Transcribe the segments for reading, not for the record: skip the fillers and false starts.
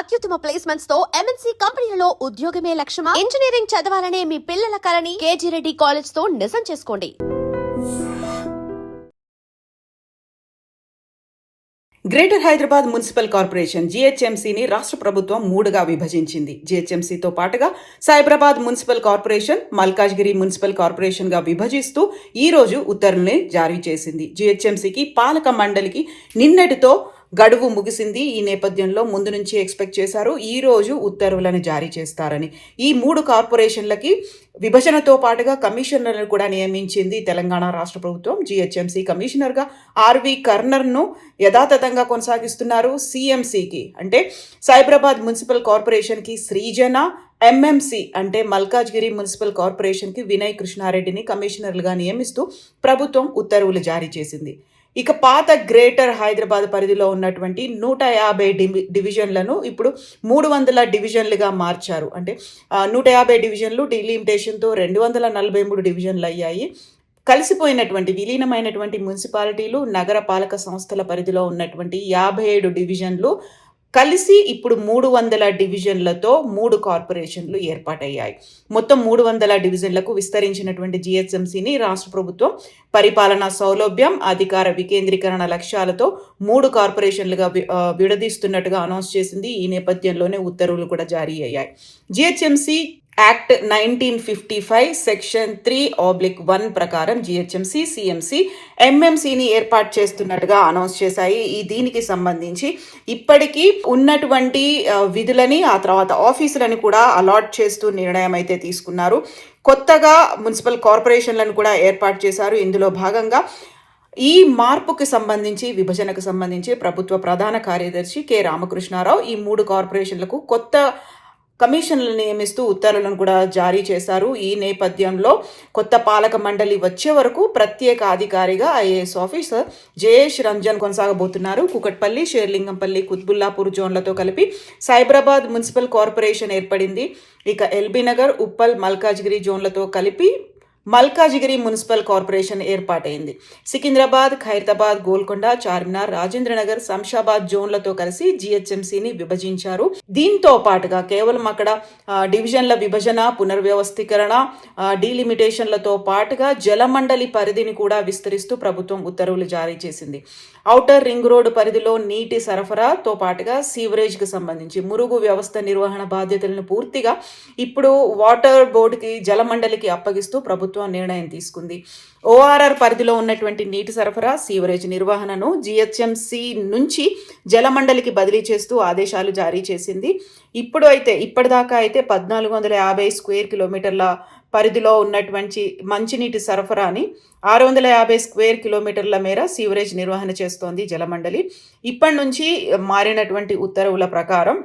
అత్యుత్తమ ప్లేస్మెంట్స్ తో ఎంఎన్సీ కంపెనీలలో ఉద్యోగమే లక్ష్యమా? ఇంజనీరింగ్ చదవాలనే మీ పిల్లల కలని కేజీ రెడ్డి కాలేజ్ తో నిజం చేసుకోండి. గ్రేటర్ హైదరాబాద్ మున్సిపల్ కార్పొరేషన్ జీహెచ్ఎంసీని రాష్ట్ర ప్రభుత్వం 3గా విభజించింది. జీహెచ్ఎంసీతో పాటుగా Cyberabad municipal corporation, Malkajgiri municipal కార్పొరేషన్గా విభజిస్తూ ఈ రోజు ఉత్తర్వుల్ని జారీ చేసింది. జీహెచ్ఎంసీకి పాలక మండలికి నిన్నటితో గడువు ముగిసింది. ఈ నేపథ్యంలో ముందు నుంచి ఎక్స్పెక్ట్ చేశారు ఈ రోజు ఉత్తర్వులను జారీ చేస్తారని. ఈ 3 కార్పొరేషన్లకి విభజనతో పాటుగా కమిషనర్లను కూడా నియమించింది తెలంగాణ రాష్ట్ర ప్రభుత్వం. జీహెచ్ఎంసీ కమిషనర్గా ఆర్వి కర్నర్ను యథాతథంగా కొనసాగిస్తున్నారు. సిఎంసీకి అంటే సైబరాబాద్ మున్సిపల్ కార్పొరేషన్కి శ్రీజన, ఎంఎంసీ అంటే మల్కాజ్గిరి మున్సిపల్ కార్పొరేషన్కి వినయ్ కృష్ణారెడ్డిని కమిషనర్లుగా నియమిస్తూ ప్రభుత్వం ఉత్తర్వులు జారీ చేసింది. ఇక పాత గ్రేటర్ హైదరాబాద్ పరిధిలో ఉన్నటువంటి 150 డివిజన్లను ఇప్పుడు 300 డివిజన్లుగా మార్చారు. అంటే 150 డివిజన్లు డీలిమిటేషన్తో 243 డివిజన్లు అయ్యాయి. కలిసిపోయినటువంటి విలీనమైనటువంటి మున్సిపాలిటీలు, నగర పాలక సంస్థల పరిధిలో ఉన్నటువంటి 57 డివిజన్లు కలిసి ఇప్పుడు 300 డివిజన్లతో 3 కార్పొరేషన్లు ఏర్పాటయ్యాయి. మొత్తం 300 డివిజన్లకు విస్తరించినటువంటి జీహెచ్ఎంసీని రాష్ట్ర ప్రభుత్వం పరిపాలనా సౌలభ్యం, అధికార వికేంద్రీకరణ లక్ష్యాలతో 3 కార్పొరేషన్లుగా విడదీస్తున్నట్టుగా అనౌన్స్ చేసింది. ఈ నేపథ్యంలోనే ఉత్తర్వులు కూడా జారీ అయ్యాయి. జీహెచ్ఎంసీ యాక్ట్ 1955 సెక్షన్ 3/1 ప్రకారం జీహెచ్ఎంసీ, సిఎంసీ, ఎంఎంసీని ఏర్పాటు చేస్తున్నట్టుగా అనౌన్స్ చేశాయి. దీనికి సంబంధించి ఇప్పటికీ ఉన్నటువంటి విధులని, ఆ తర్వాత ఆఫీసులను కూడా అలాట్ చేస్తూ నిర్ణయం అయితే తీసుకున్నారు. కొత్తగా మున్సిపల్ కార్పొరేషన్లను కూడా ఏర్పాటు చేశారు. ఇందులో భాగంగా ఈ మార్పుకి సంబంధించి, విభజనకు సంబంధించి ప్రభుత్వ ప్రధాన కార్యదర్శి కె రామకృష్ణారావు ఈ 3 కార్పొరేషన్లకు కొత్త కమిషన్లు నియమిస్తూ ఉత్తర్వులను కూడా జారీ చేశారు. ఈ నేపథ్యంలో కొత్త పాలక మండలి వచ్చే వరకు ప్రత్యేక అధికారిగా ఐఏఎస్ ఆఫీసర్ జయేష్ రంజన్ కొనసాగబోతున్నారు. కుకట్పల్లి, షేర్లింగంపల్లి, కుత్బుల్లాపూర్ జోన్లతో కలిపి సైబరాబాద్ మున్సిపల్ కార్పొరేషన్ ఏర్పడింది. ఇక ఎల్బీ నగర్, ఉప్పల్, మల్కాజ్గిరి జోన్లతో కలిపి మల్కాజిగిరి మున్సిపల్ కార్పొరేషన్ ఏర్పాటైంది. సికింద్రాబాద్, ఖైరతాబాద్, గోల్కొండ, చార్మినార్, రాజేంద్రనగర్, శంషాబాద్ జోన్లతో కలిసి జీహెచ్ఎంసీని విభజించారు. దీంతో పాటుగా కేవలం అక్కడ డివిజన్ల విభజన, పునర్వ్యవస్థీకరణ, డీలిమిటేషన్లతో పాటుగా జలమండలి పరిధిని కూడా విస్తరిస్తూ ప్రభుత్వం ఉత్తర్వులు జారీ చేసింది. ఔటర్ రింగ్ రోడ్డు పరిధిలో నీటి సరఫరాతో పాటుగా సీవరేజ్కి సంబంధించి మురుగు వ్యవస్థ నిర్వహణ బాధ్యతలను పూర్తిగా ఇప్పుడు వాటర్ బోర్డుకి, జలమండలికి అప్పగిస్తూ ప్రభుత్వం నిర్ణయం తీసుకుంది. ఓఆర్ఆర్ పరిధిలో ఉన్నటువంటి నీటి సరఫరా, సీవరేజ్ నిర్వహణను జీహెచ్ఎంసీ నుంచి జలమండలికి బదిలీ చేస్తూ ఆదేశాలు జారీ చేసింది. ఇప్పటిదాకా అయితే 1450 స్క్వేర్ కిలోమీటర్ల పరిధిలో ఉన్నటువంటి మంచినీటి సరఫరాని 650 స్క్వేర్ కిలోమీటర్ల మేర సీవరేజ్ నిర్వహణ చేస్తోంది జలమండలి. ఇప్పటి నుంచి మారినటువంటి ఉత్తర్వుల ప్రకారం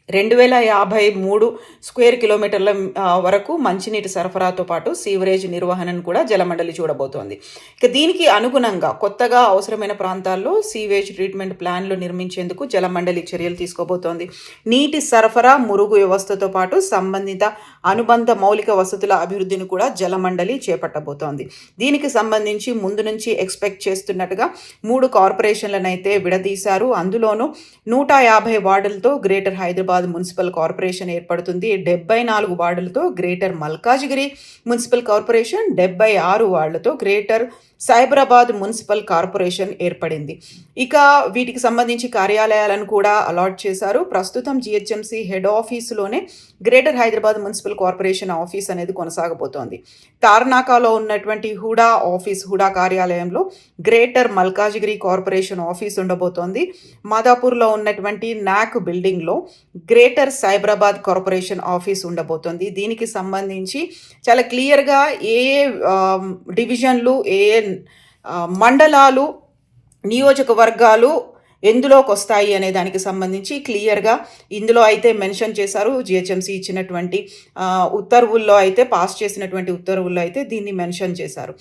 2053 స్క్వేర్ కిలోమీటర్ల వరకు మంచినీటి సరఫరాతో పాటు సీవరేజ్ నిర్వహణను కూడా జలమండలి చూడబోతోంది. ఇక దీనికి అనుగుణంగా కొత్తగా అవసరమైన ప్రాంతాల్లో సీవేజ్ ట్రీట్మెంట్ ప్లాన్లు నిర్మించేందుకు జలమండలి చర్యలు తీసుకోబోతోంది. నీటి సరఫరా, మురుగు వ్యవస్థతో పాటు సంబంధిత అనుబంధ మౌలిక వసతుల అభివృద్ధిని కూడా జలమండలి చేపట్టబోతోంది. దీనికి సంబంధించి ముందు నుంచి ఎక్స్పెక్ట్ చేస్తున్నట్టుగా 3 కార్పొరేషన్లను అయితే విడదీశారు. అందులోనూ 150 వార్డులతో గ్రేటర్ హైదరాబాద్ మున్సిపల్ కార్పొరేషన్ ఏర్పడుతుంది. 74 వార్డులతో గ్రేటర్ మల్కాజిగిరి మున్సిపల్ కార్పొరేషన్, 76 వార్డులతో గ్రేటర్ సైబరాబాద్ మున్సిపల్ కార్పొరేషన్ ఏర్పడింది. ఇక వీటికి సంబంధించి కార్యాలయాలను కూడా అలాట్ చేశారు. ప్రస్తుతం జీహెచ్ఎంసీ హెడ్ ఆఫీసులోనే greater Hyderabad municipal corporation office అనేది కొనసాగబోతోంది. తార్నాకాలో ఉన్నటువంటి హుడా కార్యాలయంలో గ్రేటర్ మల్కాజిగిరి కార్పొరేషన్ ఆఫీస్ ఉండబోతోంది. మాదాపూర్లో ఉన్నటువంటి నాక్ బిల్డింగ్లో గ్రేటర్ సైబరాబాద్ కార్పొరేషన్ ఆఫీస్ ఉండబోతోంది. దీనికి సంబంధించి చాలా క్లియర్గా ఏ డివిజన్లు, ఏ మండలాలు, నియోజకవర్గాలు ఎందులోకి వస్తాయి అనే దానికి సంబంధించి క్లియర్గా ఇందులో అయితే మెన్షన్ చేశారు. జిహెచ్ఎంసీ ఇచ్చినటువంటి ఉత్తర్వుల్లో అయితే, పాస్ చేసినటువంటి ఉత్తర్వుల్లో అయితే దీన్ని మెన్షన్ చేశారు.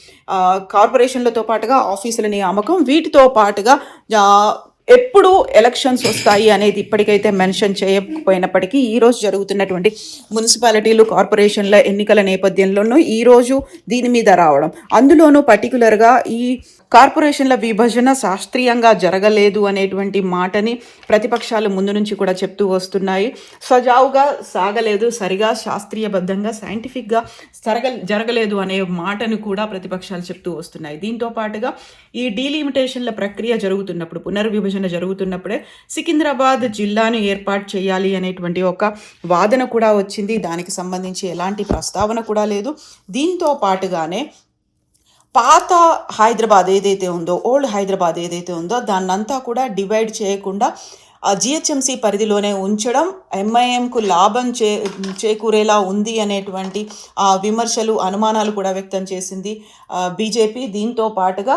కార్పొరేషన్లతో పాటుగా ఆఫీసుల నియామకం, వీటితో పాటుగా ఎప్పుడు ఎలక్షన్స్ వస్తాయి అనేది ఇప్పటికైతే మెన్షన్ చేయకపోయినప్పటికీ ఈరోజు జరుగుతున్నటువంటి మున్సిపాలిటీలు, కార్పొరేషన్ల ఎన్నికల నేపథ్యంలోనూ ఈరోజు దీని మీద రావడం, అందులోనూ పర్టికులర్గా ఈ కార్పొరేషన్ల విభజన శాస్త్రీయంగా జరగలేదు అనేటువంటి మాటని ప్రతిపక్షాలు ముందు నుంచి కూడా చెప్తూ వస్తున్నాయి. సజావుగా సాగలేదు, సరిగా శాస్త్రీయబద్ధంగా సైంటిఫిక్గా జరగలేదు అనే మాటను కూడా ప్రతిపక్షాలు చెప్తూ వస్తున్నాయి. దీంతో పాటుగా ఈ డీలిమిటేషన్ల ప్రక్రియ జరుగుతున్నప్పుడు, పునర్విభజన జరుగుతున్నప్పుడే సికింద్రాబాద్ జిల్లాను ఏర్పాటు చేయాలి అనేటువంటి ఒక వాదన కూడా వచ్చింది. దానికి సంబంధించి ఎలాంటి ప్రస్తావన కూడా లేదు. దీంతో పాటుగానే పాత హైదరాబాద్ ఏదైతే ఉందో, ఓల్డ్ హైదరాబాద్ ఏదైతే ఉందో దాన్నంతా కూడా డివైడ్ చేయకుండా జిహెచ్ఎంసీ పరిధిలోనే ఉంచడం ఎంఐఎంకు లాభం చేకూరేలా ఉంది అనేటువంటి విమర్శలు, అనుమానాలు కూడా వ్యక్తం చేసింది బీజేపీ. దీంతో పాటుగా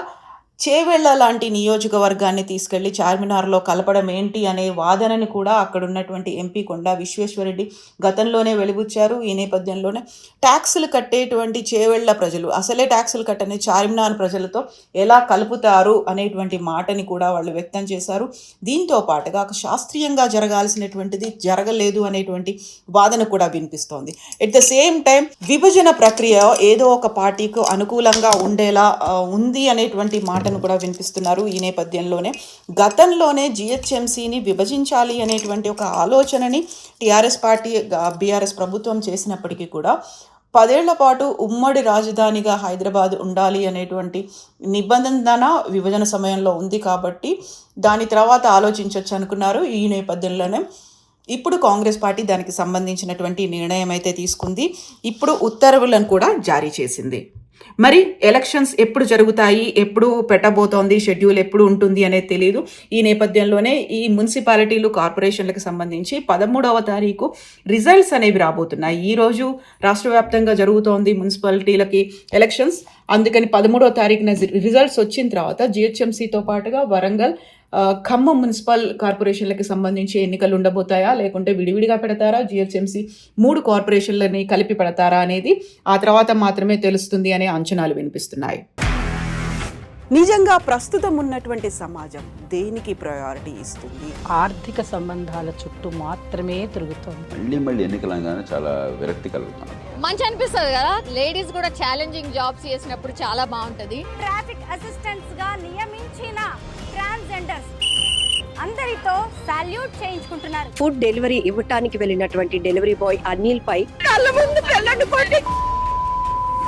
చేవెళ్ల లాంటి నియోజకవర్గాన్ని తీసుకెళ్లి చార్మినార్లో కలపడం ఏంటి అనే వాదనని కూడా అక్కడ ఉన్నటువంటి ఎంపీ కొండా విశ్వేశ్వరరెడ్డి గతంలోనే వెలిబుచ్చారు. ఈ నేపథ్యంలోనే ట్యాక్సులు కట్టేటువంటి చేవెళ్ల ప్రజలు అసలే ట్యాక్సులు కట్టని చార్మినార్ ప్రజలతో ఎలా కలుపుతారు అనేటువంటి మాటని కూడా వాళ్ళు వ్యక్తం చేశారు. దీంతో పాటుగా శాస్త్రీయంగా జరగాల్సినటువంటిది జరగలేదు అనేటువంటి వాదన కూడా వినిపిస్తోంది. ఎట్ ద సేమ్ టైం విభజన ప్రక్రియ ఏదో ఒక పార్టీకు అనుకూలంగా ఉండేలా ఉంది అనేటువంటి మాట కూడా వినిపిస్తున్నారు. ఈ నేపథ్యంలోనే గతంలోనే జిహెచ్ఎంసీని విభజించాలి అనేటువంటి ఒక ఆలోచనని టీఆర్ఎస్ పార్టీ, బీఆర్ఎస్ ప్రభుత్వం చేసినప్పటికీ కూడా 10 ఏళ్ల పాటు ఉమ్మడి రాజధానిగా హైదరాబాద్ ఉండాలి అనేటువంటి నిబంధన విభజన సమయంలో ఉంది కాబట్టి దాని తర్వాత ఆలోచించవచ్చు అనుకున్నారు. ఈ నేపథ్యంలోనే ఇప్పుడు కాంగ్రెస్ పార్టీ దానికి సంబంధించినటువంటి నిర్ణయం అయితే తీసుకుంది. ఇప్పుడు ఉత్తర్వులను కూడా జారీ చేసింది. మరి ఎలక్షన్స్ ఎప్పుడు జరుగుతాయి, ఎప్పుడు పెట్టబోతోంది, షెడ్యూల్ ఎప్పుడు ఉంటుంది అనేది తెలియదు. ఈ నేపథ్యంలోనే ఈ మున్సిపాలిటీలు, కార్పొరేషన్లకు సంబంధించి 13వ తారీఖు రిజల్ట్స్ అనేవి రాబోతున్నాయి. ఈరోజు రాష్ట్ర వ్యాప్తంగా జరుగుతోంది మున్సిపాలిటీలకి ఎలక్షన్స్. అందుకని 13వ తారీఖున రిజల్ట్స్ వచ్చిన తర్వాత జిహెచ్ఎంసీతో పాటుగా వరంగల్, ఖమ్మం మున్సిపల్ కార్పొరేషన్లకు సంబంధించి ఎన్నికలు ఉండబోతాయా, లేకుంటే విడివిడిగా పెడతారా, జిహెచ్ఎంసీ 3 కార్పొరేషన్లని కలిపి పెడతారా అనేది ఆ తర్వాత మాత్రమే తెలుస్తుంది అనే అంచనాలు వినిపిస్తున్నాయి. నిజంగా ప్రస్తుతం ఉన్నటువంటి సమాజం దేనికి ప్రయారిటీ ఇస్తుంది? ఆర్థిక సంబంధాల చుట్టూ మాత్రమే తిరుగుతోంది. మళ్ళీ ఎన్నికలంగానే చాలా విరక్తి కలుగుతున్నాం. మంచి అనిపిస్తుంది కదా, లేడీస్ కూడా ఛాలెంజింగ్ జాబ్స్ చేసినప్పుడు చాలా బాగుంటది. ట్రాఫిక్ అసిస్టెంట్స్ గా నియమించిన ట్రాన్స్జెండర్స్ అందరితో సాల్యూట్ చేయించుకుంటున్నారు. ఫుడ్ డెలివరీ ఇవ్వటానికి వెళ్ళినటువంటి డెలివరీ బాయ్ అనిల్ పై కళ్ళ ముందు